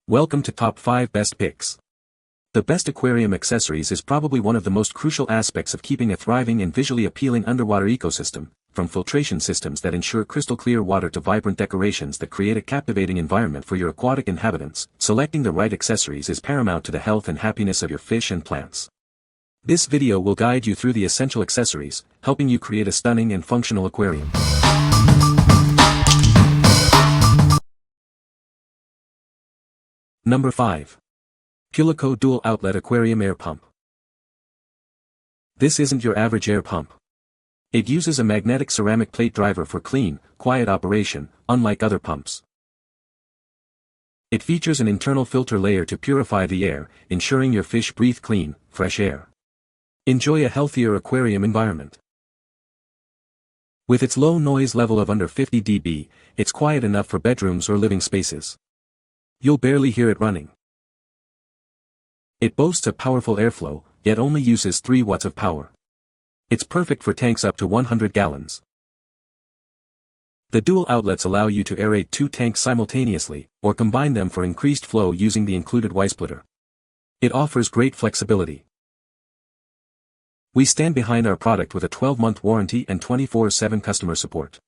Welcome to Top 5 Best Picks. The best aquarium accessories is probably one of the most crucial aspects of keeping a thriving and visually appealing underwater ecosystem, from filtration systems that ensure crystal clear water to vibrant decorations that create a captivating environment for your aquatic inhabitants. Selecting the right accessories is paramount to the health and happiness of your fish and plants. This video will guide you through the essential accessories, helping you create a stunning and functional aquarium. Number 5. PULACO Dual Outlet Aquarium Air Pump. This isn't your average air pump. It uses a magnetic ceramic plate driver for clean, quiet operation, unlike other pumps. It features an internal filter layer to purify the air, ensuring your fish breathe clean, fresh air. Enjoy a healthier aquarium environment. With its low noise level of under 50 dB, it's quiet enough for bedrooms or living spaces. You'll barely hear it running. It boasts a powerful airflow, yet only uses 3 watts of power. It's perfect for tanks up to 100 gallons. The dual outlets allow you to aerate 2 tanks simultaneously, or combine them for increased flow using the included Y-splitter. It offers great flexibility. We stand behind our product with a 12-month warranty and 24/7 customer support.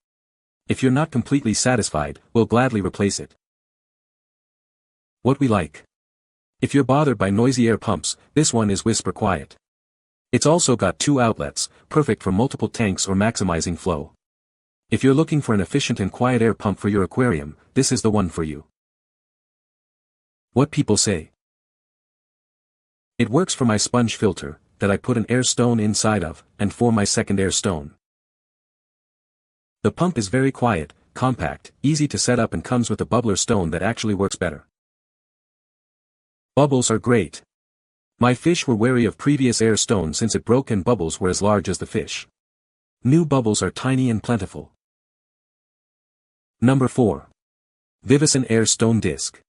If you're not completely satisfied, we'll gladly replace it. What we like. If you're bothered by noisy air pumps, this one is whisper quiet. It's also got 2 outlets, perfect for multiple tanks or maximizing flow. If you're looking for an efficient and quiet air pump for your aquarium, this is the one for you. What people say. It works for my sponge filter, that I put an air stone inside of, and for my second air stone. The pump is very quiet, compact, easy to set up and comes with a bubbler stone that actually works better. Bubbles are great. My fish were wary of previous air stone since it broke and bubbles were as large as the fish. New bubbles are tiny and plentiful. Number 4. VIVOSUN Air Stone Disc.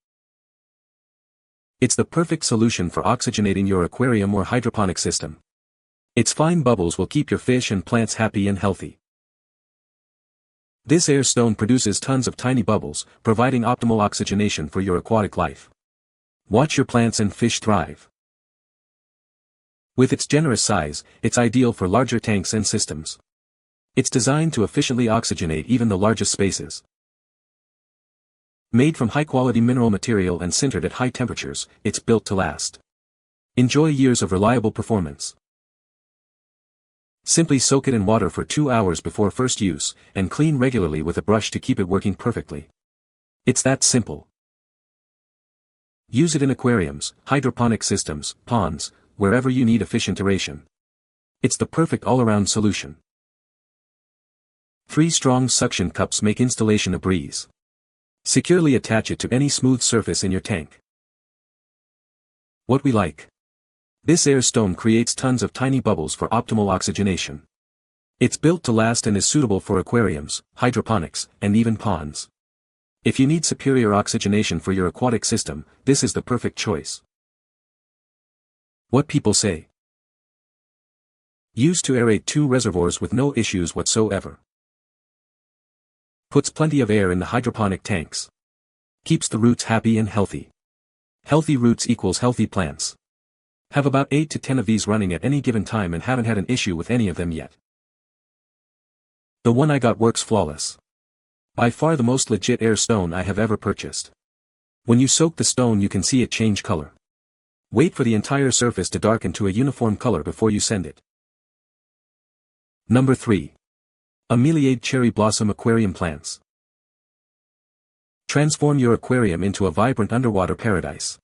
It's the perfect solution for oxygenating your aquarium or hydroponic system. Its fine bubbles will keep your fish and plants happy and healthy. This air stone produces tons of tiny bubbles, providing optimal oxygenation for your aquatic life. Watch your plants and fish thrive. With its generous size, it's ideal for larger tanks and systems. It's designed to efficiently oxygenate even the largest spaces. Made from high-quality mineral material and sintered at high temperatures, it's built to last. Enjoy years of reliable performance. Simply soak it in water for 2 hours before first use, and clean regularly with a brush to keep it working perfectly. It's that simple. Use it in aquariums, hydroponic systems, ponds, wherever you need efficient aeration. It's the perfect all-around solution. 3 strong suction cups make installation a breeze. Securely attach it to any smooth surface in your tank. What we like. This air stone creates tons of tiny bubbles for optimal oxygenation. It's built to last and is suitable for aquariums, hydroponics, and even ponds. If you need superior oxygenation for your aquatic system, this is the perfect choice. What people say. Used to aerate 2 reservoirs with no issues whatsoever. Puts plenty of air in the hydroponic tanks. Keeps the roots happy and healthy. Healthy roots equals healthy plants. Have about 8 to 10 of these running at any given time and haven't had an issue with any of them yet. The one I got works flawless. By far the most legit air stone I have ever purchased. When you soak the stone you can see it change color. Wait for the entire surface to darken to a uniform color before you send it. Number 3. Ameliade Cherry Blossom Aquarium Plants. Transform your aquarium into a vibrant underwater paradise.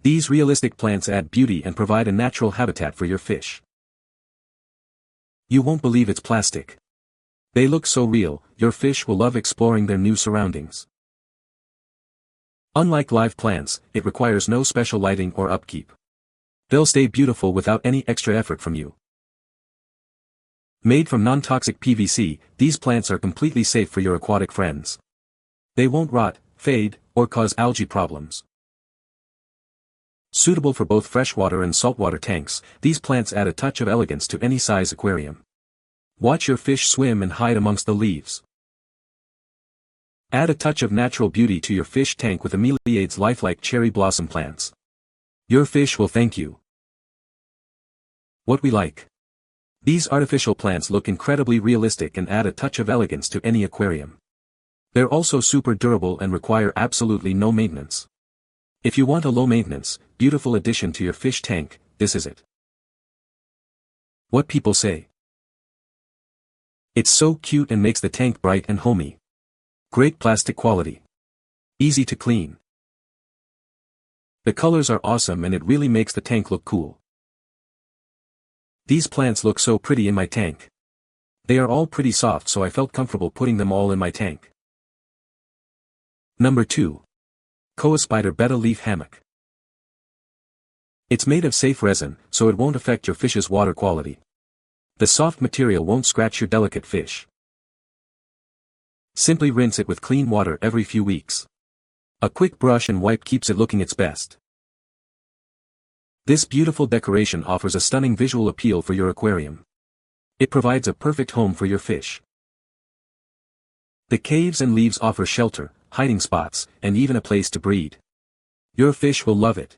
These realistic plants add beauty and provide a natural habitat for your fish. You won't believe it's plastic. They look so real, your fish will love exploring their new surroundings. Unlike live plants, it requires no special lighting or upkeep. They'll stay beautiful without any extra effort from you. Made from non-toxic PVC, these plants are completely safe for your aquatic friends. They won't rot, fade, or cause algae problems. Suitable for both freshwater and saltwater tanks, these plants add a touch of elegance to any size aquarium. Watch your fish swim and hide amongst the leaves. Add a touch of natural beauty to your fish tank with Ameliade's lifelike cherry blossom plants. Your fish will thank you. What we like. These artificial plants look incredibly realistic and add a touch of elegance to any aquarium. They're also super durable and require absolutely no maintenance. If you want a low-maintenance, beautiful addition to your fish tank, this is it. What people say. It's so cute and makes the tank bright and homey. Great plastic quality. Easy to clean. The colors are awesome and it really makes the tank look cool. These plants look so pretty in my tank. They are all pretty soft, so I felt comfortable putting them all in my tank. Number 2. COOSPIDER Betta Leaf Hammock. It's made of safe resin, so it won't affect your fish's water quality. The soft material won't scratch your delicate fish. Simply rinse it with clean water every few weeks. A quick brush and wipe keeps it looking its best. This beautiful decoration offers a stunning visual appeal for your aquarium. It provides a perfect home for your fish. The caves and leaves offer shelter, hiding spots, and even a place to breed. Your fish will love it.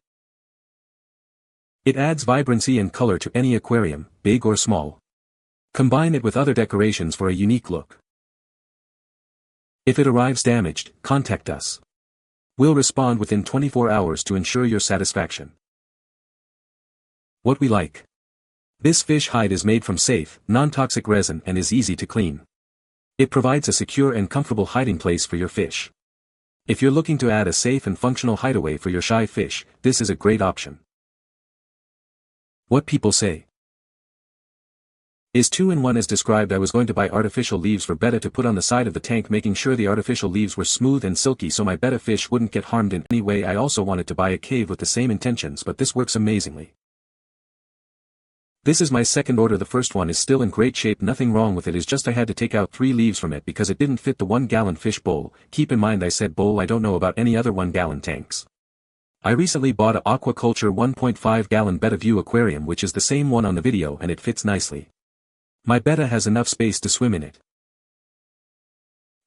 It adds vibrancy and color to any aquarium, big or small. Combine it with other decorations for a unique look. If it arrives damaged, contact us. We'll respond within 24 hours to ensure your satisfaction. What we like. This fish hide is made from safe, non-toxic resin and is easy to clean. It provides a secure and comfortable hiding place for your fish. If you're looking to add a safe and functional hideaway for your shy fish, this is a great option. What people say. Is 2-in-1 as described. I was going to buy artificial leaves for Betta to put on the side of the tank, making sure the artificial leaves were smooth and silky so my Betta fish wouldn't get harmed in any way. I also wanted to buy a cave with the same intentions, but this works amazingly. This is my second order. The first one is still in great shape, nothing wrong with it, is just I had to take out 3 leaves from it because it didn't fit the 1-gallon fish bowl. Keep in mind I said bowl, I don't know about any other 1-gallon tanks. I recently bought a Aquaculture 1.5-gallon Betta View aquarium, which is the same one on the video, and it fits nicely. My Betta has enough space to swim in it.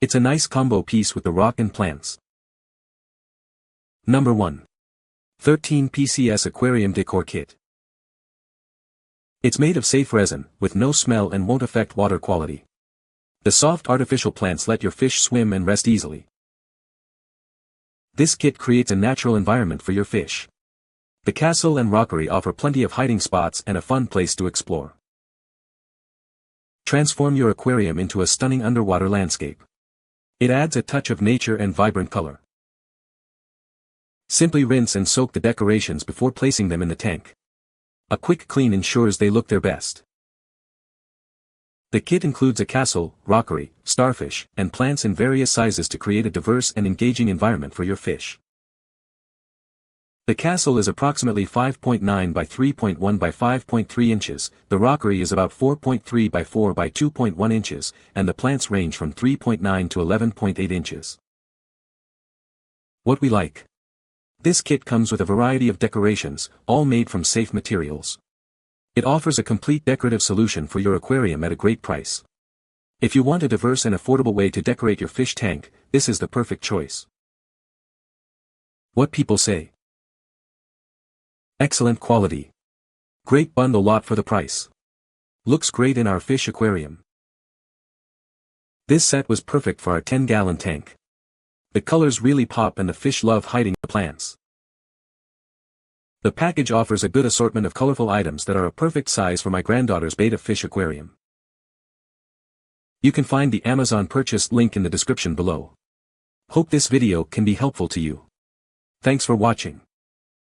It's a nice combo piece with the rock and plants. Number 1. 13 PCS Aquarium Decor Kit. It's made of safe resin, with no smell and won't affect water quality. The soft artificial plants let your fish swim and rest easily. This kit creates a natural environment for your fish. The castle and rockery offer plenty of hiding spots and a fun place to explore. Transform your aquarium into a stunning underwater landscape. It adds a touch of nature and vibrant color. Simply rinse and soak the decorations before placing them in the tank. A quick clean ensures they look their best. The kit includes a castle, rockery, starfish, and plants in various sizes to create a diverse and engaging environment for your fish. The castle is approximately 5.9 by 3.1 by 5.3 inches, the rockery is about 4.3 by 4 by 2.1 inches, and the plants range from 3.9 to 11.8 inches. What we like. This kit comes with a variety of decorations, all made from safe materials. It offers a complete decorative solution for your aquarium at a great price. If you want a diverse and affordable way to decorate your fish tank, this is the perfect choice. What people say. Excellent quality. Great bundle lot for the price. Looks great in our fish aquarium. This set was perfect for our 10-gallon tank. The colors really pop and the fish love hiding the plants. The package offers a good assortment of colorful items that are a perfect size for my granddaughter's Betta fish aquarium. You can find the Amazon purchase link in the description below. Hope this video can be helpful to you. Thanks for watching.